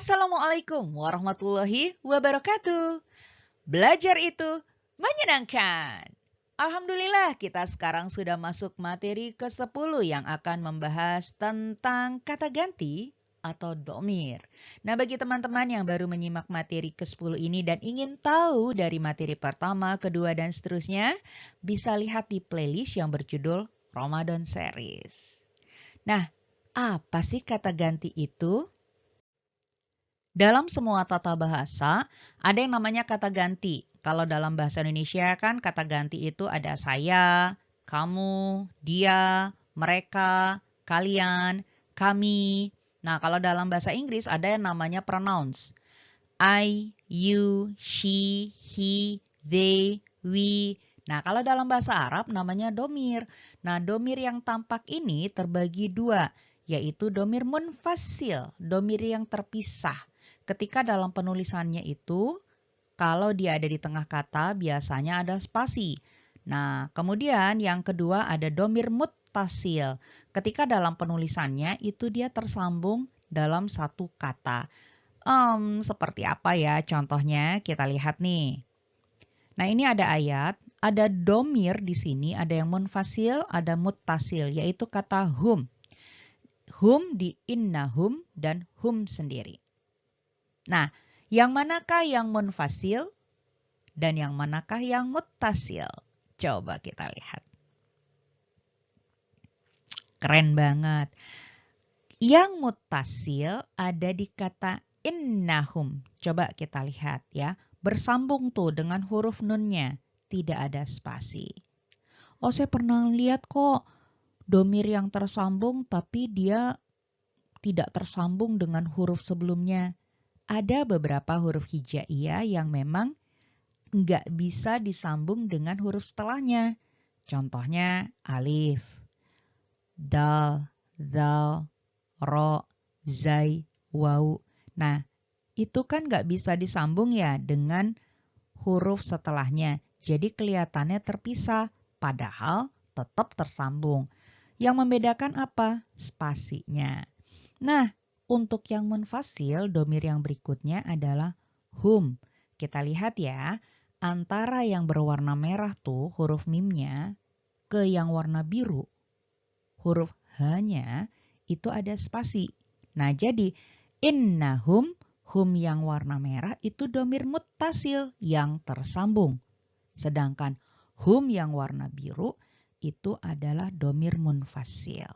Assalamualaikum warahmatullahi wabarakatuh. Belajar itu menyenangkan. Alhamdulillah kita sekarang sudah masuk materi ke-10 yang akan membahas tentang kata ganti atau domir. Nah, bagi teman-teman yang baru menyimak materi ke-10 ini dan ingin tahu dari materi pertama, kedua, dan seterusnya, bisa lihat di playlist yang berjudul Ramadan Series. Nah, apa sih kata ganti itu? Dalam semua tata bahasa, ada yang namanya kata ganti. Kalau dalam bahasa Indonesia kan kata ganti itu ada saya, kamu, dia, mereka, kalian, kami. Nah, kalau dalam bahasa Inggris ada yang namanya pronouns. I, you, she, he, they, we. Nah, kalau dalam bahasa Arab namanya domir. Nah, domir yang tampak ini terbagi dua, yaitu domir munfasil, domir yang terpisah. Ketika dalam penulisannya itu, kalau dia ada di tengah kata, biasanya ada spasi. Nah, kemudian yang kedua ada domir muttasil. Ketika dalam penulisannya itu dia tersambung dalam satu kata. Seperti apa ya contohnya? Kita lihat nih. Nah, ini ada ayat, ada domir di sini, ada yang munfasil, ada muttasil, yaitu kata hum. Hum di innahum dan hum sendiri. Nah, yang manakah yang munfasil dan yang manakah yang muttasil? Coba kita lihat. Keren banget. Yang muttasil ada di kata innahum. Coba kita lihat ya. Bersambung tuh dengan huruf nunnya. Tidak ada spasi. Oh, saya pernah lihat kok domir yang tersambung tapi dia tidak tersambung dengan huruf sebelumnya. Ada beberapa huruf hijaiyah yang memang nggak bisa disambung dengan huruf setelahnya. Contohnya alif, dal, zal, ro, zai, wau. Nah, itu kan nggak bisa disambung ya dengan huruf setelahnya. Jadi kelihatannya terpisah, padahal tetap tersambung. Yang membedakan apa? Spasinya. Nah, untuk yang munfasil, domir yang berikutnya adalah hum. Kita lihat ya, antara yang berwarna merah tuh huruf mimnya ke yang warna biru, huruf h-nya itu ada spasi. Nah, jadi innahum, hum yang warna merah itu domir muttasil yang tersambung. Sedangkan hum yang warna biru itu adalah domir munfasil.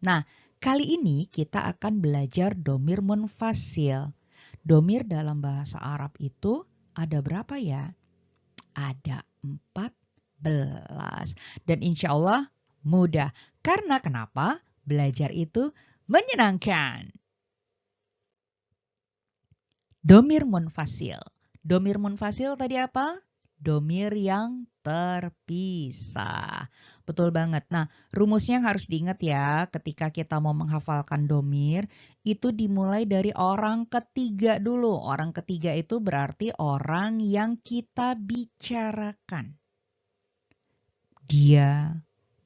Nah, kali ini kita akan belajar domir munfasil. Domir dalam bahasa Arab itu ada berapa ya? Ada 14. Dan insya Allah mudah. Karena kenapa? Belajar itu menyenangkan. Domir munfasil. Domir munfasil tadi apa? Domir yang terpisah. Betul banget. Nah, rumusnya yang harus diingat ya ketika kita mau menghafalkan domir, itu dimulai dari orang ketiga dulu. Orang ketiga itu berarti orang yang kita bicarakan. Dia,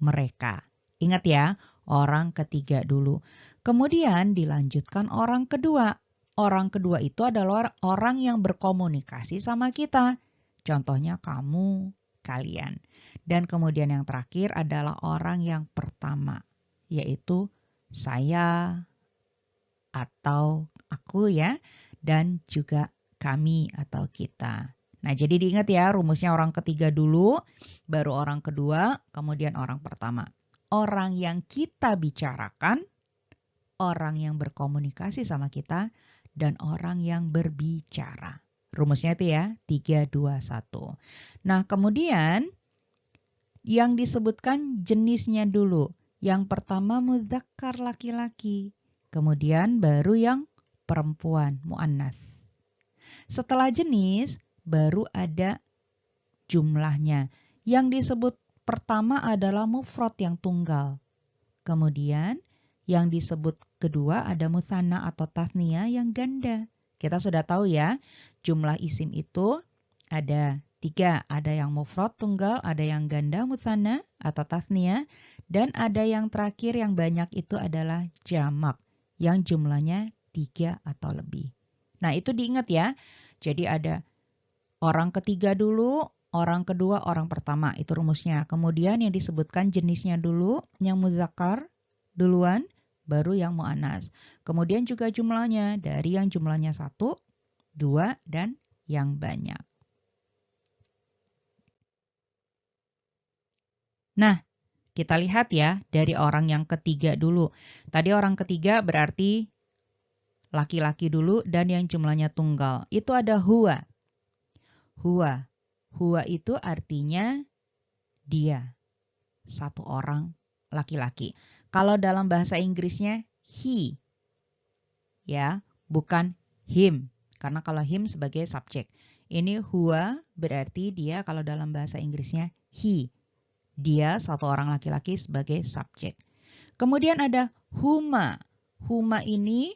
mereka. Ingat ya, orang ketiga dulu. Kemudian dilanjutkan orang kedua. Orang kedua itu adalah orang yang berkomunikasi sama kita. Contohnya kamu, kalian. Dan kemudian yang terakhir adalah orang yang pertama, yaitu saya atau aku ya, dan juga kami atau kita. Nah, jadi diingat ya rumusnya orang ketiga dulu, baru orang kedua, kemudian orang pertama. Orang yang kita bicarakan, orang yang berkomunikasi sama kita, dan orang yang berbicara. Rumusnya itu ya, 3, 2, 1. Nah, kemudian yang disebutkan jenisnya dulu. Yang pertama mudzakkar laki-laki. Kemudian baru yang perempuan, muannats. Setelah jenis, baru ada jumlahnya. Yang disebut pertama adalah mufrad yang tunggal. Kemudian yang disebut kedua ada mutsanna atau tasniyah yang ganda. Kita sudah tahu ya, jumlah isim itu ada 3. Ada yang mufrad tunggal, ada yang ganda mutsanna atau tasniyah, dan ada yang terakhir yang banyak itu adalah jamak yang jumlahnya 3 atau lebih. Nah, itu diingat ya. Jadi ada orang ketiga dulu, orang kedua, orang pertama. Itu rumusnya. Kemudian yang disebutkan jenisnya dulu, yang mudzakkar duluan, baru yang muannas. Kemudian juga jumlahnya, dari yang jumlahnya 1, 2, dan yang banyak. Nah, kita lihat ya dari orang yang ketiga dulu. Tadi orang ketiga berarti laki-laki dulu dan yang jumlahnya tunggal. Itu ada huwa. Huwa. Huwa itu artinya dia. Satu orang laki-laki. Kalau dalam bahasa Inggrisnya he. Ya, bukan him. Karena kalau him sebagai subjek. Ini huwa berarti dia kalau dalam bahasa Inggrisnya he. Dia satu orang laki-laki sebagai subjek. Kemudian ada huma. Huma ini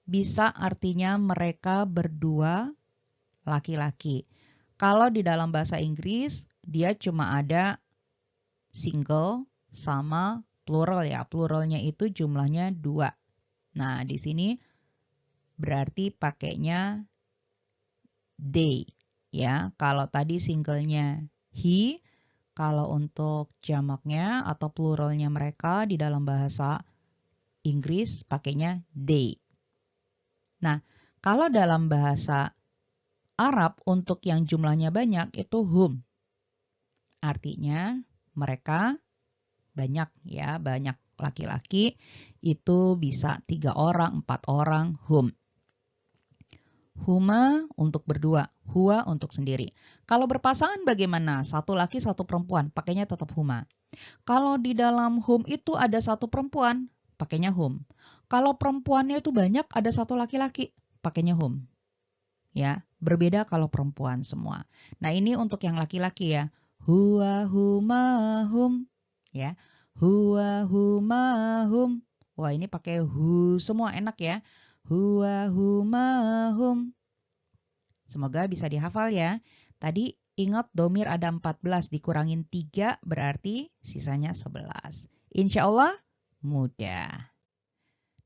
bisa artinya mereka berdua laki-laki. Kalau di dalam bahasa Inggris, dia cuma ada single sama plural ya. Pluralnya itu jumlahnya 2. Nah, di sini berarti pakainya they. Ya, kalau tadi singlenya he, kalau untuk jamaknya atau pluralnya mereka di dalam bahasa Inggris pakainya they. Nah, kalau dalam bahasa Arab untuk yang jumlahnya banyak itu hum. Artinya mereka banyak ya, banyak laki-laki itu bisa 3 orang, 4 orang, hum. Huma untuk berdua, huwa untuk sendiri. Kalau berpasangan bagaimana? Satu laki, satu perempuan, pakainya tetap huma. Kalau di dalam hum itu ada satu perempuan, pakainya hum. Kalau perempuannya itu banyak, ada satu laki-laki, pakainya hum. Ya, berbeda kalau perempuan semua. Nah, ini untuk yang laki-laki ya. Huwa huma hum. Ya, huwa huma hum. Wah, ini pakai hu semua enak ya. Huwa huma hum. Semoga bisa dihafal ya. Tadi ingat domir ada 14 dikurangin 3 berarti sisanya 11. Insya Allah mudah.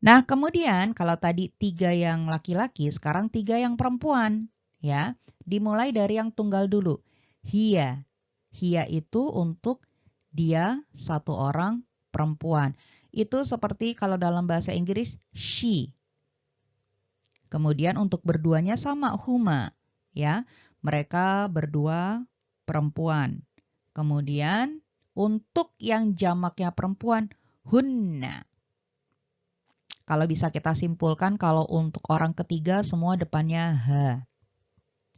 Nah, kemudian kalau tadi 3 yang laki-laki, sekarang 3 yang perempuan. Ya, dimulai dari yang tunggal dulu. Hia. Hia itu untuk dia satu orang perempuan. Itu seperti kalau dalam bahasa Inggris she. Kemudian untuk berduanya sama huma. Ya, mereka berdua perempuan. Kemudian untuk yang jamaknya perempuan hunna. Kalau bisa kita simpulkan kalau untuk orang ketiga semua depannya ha.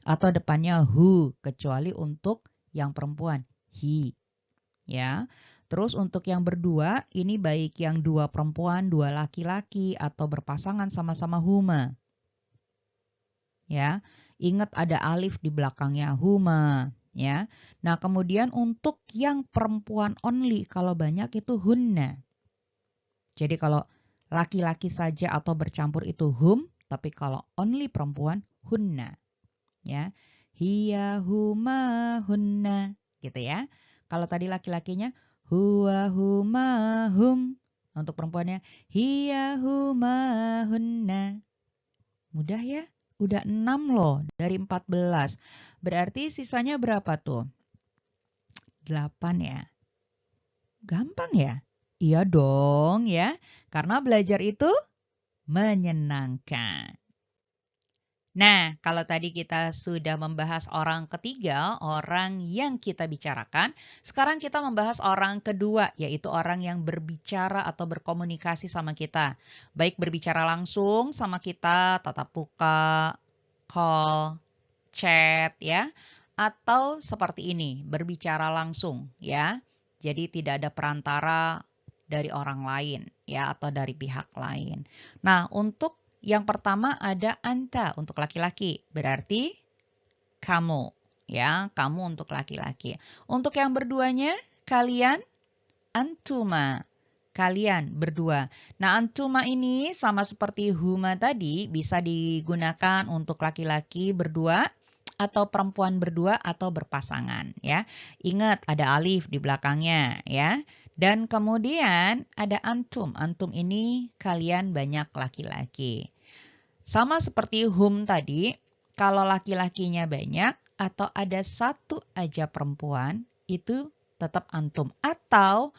Atau depannya hu. Kecuali untuk yang perempuan hi. Ya. Terus untuk yang berdua ini baik yang 2 perempuan, 2 laki-laki atau berpasangan sama-sama huma. Ya. Ingat ada alif di belakangnya huma. Ya. Nah kemudian untuk yang perempuan only kalau banyak itu hunna. Jadi kalau laki-laki saja atau bercampur itu hum, tapi kalau only perempuan hunna. Ya. Hiya huma hunna gitu ya. Kalau tadi laki-lakinya huwa huma hum. Untuk perempuannya hiya huma hunna. Mudah ya? Udah 6 loh dari 14. Berarti sisanya berapa tuh? 8 ya. Gampang ya? Iya dong ya. Karena belajar itu menyenangkan. Nah, kalau tadi kita sudah membahas orang ketiga, orang yang kita bicarakan, sekarang kita membahas orang kedua, yaitu orang yang berbicara atau berkomunikasi sama kita. Baik berbicara langsung sama kita, tatap muka, call, chat ya, atau seperti ini, berbicara langsung ya. Jadi tidak ada perantara dari orang lain ya atau dari pihak lain. Nah, untuk yang pertama ada anta untuk laki-laki, berarti kamu ya, kamu untuk laki-laki. Untuk yang berduanya kalian antuma. Kalian berdua. Nah, antuma ini sama seperti huma tadi bisa digunakan untuk laki-laki berdua atau perempuan berdua atau berpasangan ya. Ingat ada alif di belakangnya ya. Dan kemudian ada antum. Antum ini kalian banyak laki-laki. Sama seperti hum tadi, kalau laki-lakinya banyak atau ada satu aja perempuan, itu tetap antum. Atau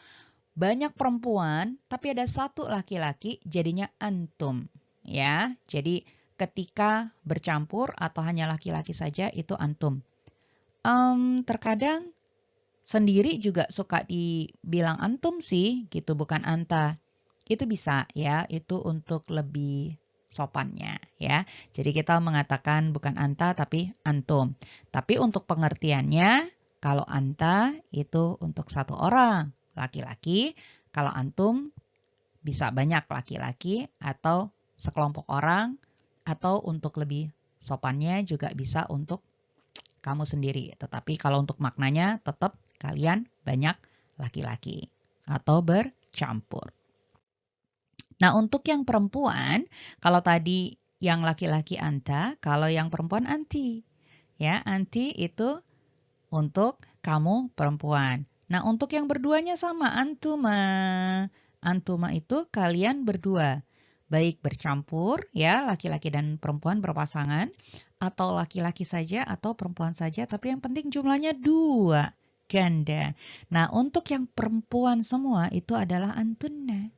banyak perempuan tapi ada satu laki-laki, jadinya antum. Ya, jadi ketika bercampur atau hanya laki-laki saja itu antum. Terkadang sendiri juga suka dibilang antum sih, gitu, bukan anta. Itu bisa ya, itu untuk lebih sopannya ya. Jadi kita mengatakan bukan anta tapi antum. Tapi untuk pengertiannya, kalau anta itu untuk satu orang laki-laki, kalau antum bisa banyak laki-laki atau sekelompok orang, atau untuk lebih sopannya juga bisa untuk kamu sendiri. Tetapi kalau untuk maknanya tetap kalian banyak laki-laki atau bercampur. Nah, untuk yang perempuan, kalau tadi yang laki-laki anta, kalau yang perempuan anti. Ya, anti itu untuk kamu perempuan. Nah, untuk yang berduanya sama, antuma. Antuma itu kalian berdua. Baik bercampur, ya, laki-laki dan perempuan berpasangan, atau laki-laki saja atau perempuan saja, tapi yang penting jumlahnya 2, ganda. Nah, untuk yang perempuan semua itu adalah antunna.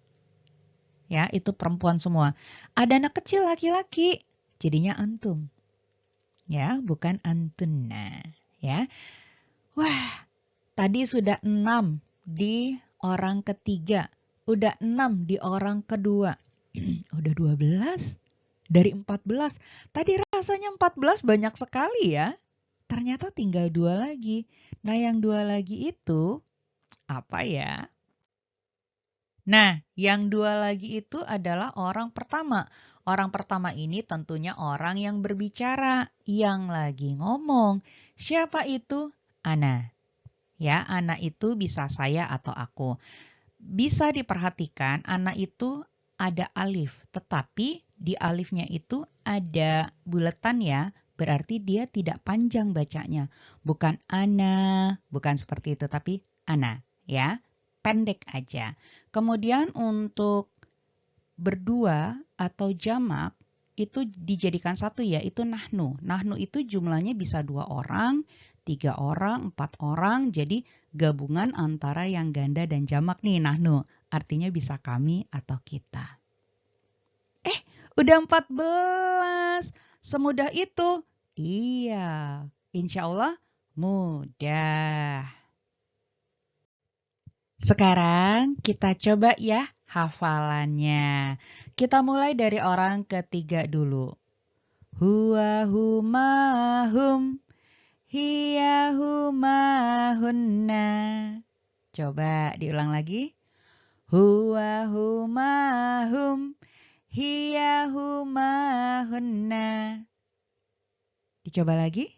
Ya, itu perempuan semua. Ada anak kecil laki-laki, jadinya antum. Ya, bukan antunna. Ya. Wah, tadi sudah 6 di orang ketiga. Udah 6 di orang kedua. Udah 12 dari 14. Tadi rasanya 14 banyak sekali ya. Ternyata tinggal 2 lagi. Nah, yang 2 lagi itu apa ya? Nah, yang 2 lagi itu adalah orang pertama. Orang pertama ini tentunya orang yang berbicara, yang lagi ngomong. Siapa itu? Ana. Ya, ana itu bisa saya atau aku. Bisa diperhatikan, ana itu ada alif, tetapi di alifnya itu ada buletan ya, berarti dia tidak panjang bacanya. Bukan ana, bukan seperti itu, tapi ana ya. Pendek aja. Kemudian untuk berdua atau jamak itu dijadikan satu ya, itu nahnu. Nahnu itu jumlahnya bisa 2 orang, 3 orang, 4 orang. Jadi gabungan antara yang ganda dan jamak nih nahnu. Artinya bisa kami atau kita. Udah 14. Semudah itu? Iya, insya Allah mudah. Sekarang kita coba ya hafalannya. Kita mulai dari orang ketiga dulu. Huwa huma hum, hiya huma hunna. Coba diulang lagi. Huwa huma hum, hiya huma hunna. Dicoba lagi.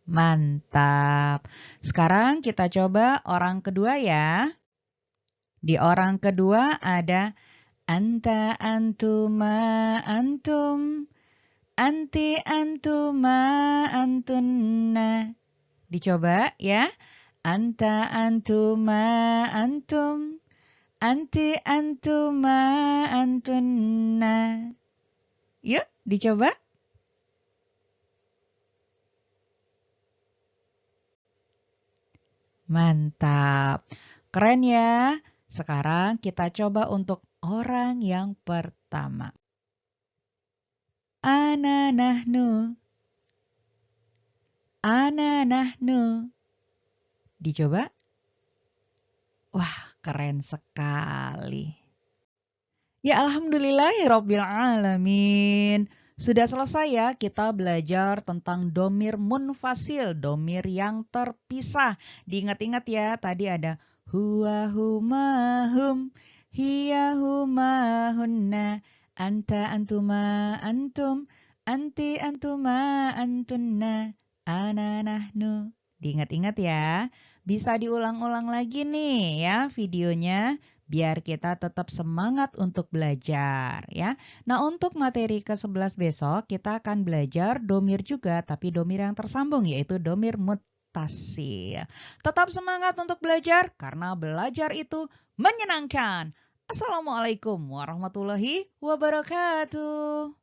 Mantap. Sekarang kita coba orang kedua ya. Di orang kedua ada anta, antuma, antum, anti, antuma, antunna. Dicoba ya. Anta, antuma, antum, anti, antuma, antunna. Yuk, dicoba. Mantap. Keren ya. Sekarang kita coba untuk orang yang pertama. Ana nahnu. Ana nahnu. Dicoba. Wah, keren sekali. Ya alhamdulillahirabbil alamin. Sudah selesai ya kita belajar tentang domir munfasil, domir yang terpisah. Diingat-ingat ya, tadi ada huwa huma hum, hiya huma hunna, anta antuma antum, anti antuma antunna, ana nahnu. Diingat-ingat ya. Bisa diulang-ulang lagi nih ya videonya biar kita tetap semangat untuk belajar ya. Nah, untuk materi ke-11 besok kita akan belajar domir juga tapi domir yang tersambung yaitu domir muttasil. Tetap semangat untuk belajar karena belajar itu menyenangkan. Assalamualaikum warahmatullahi wabarakatuh.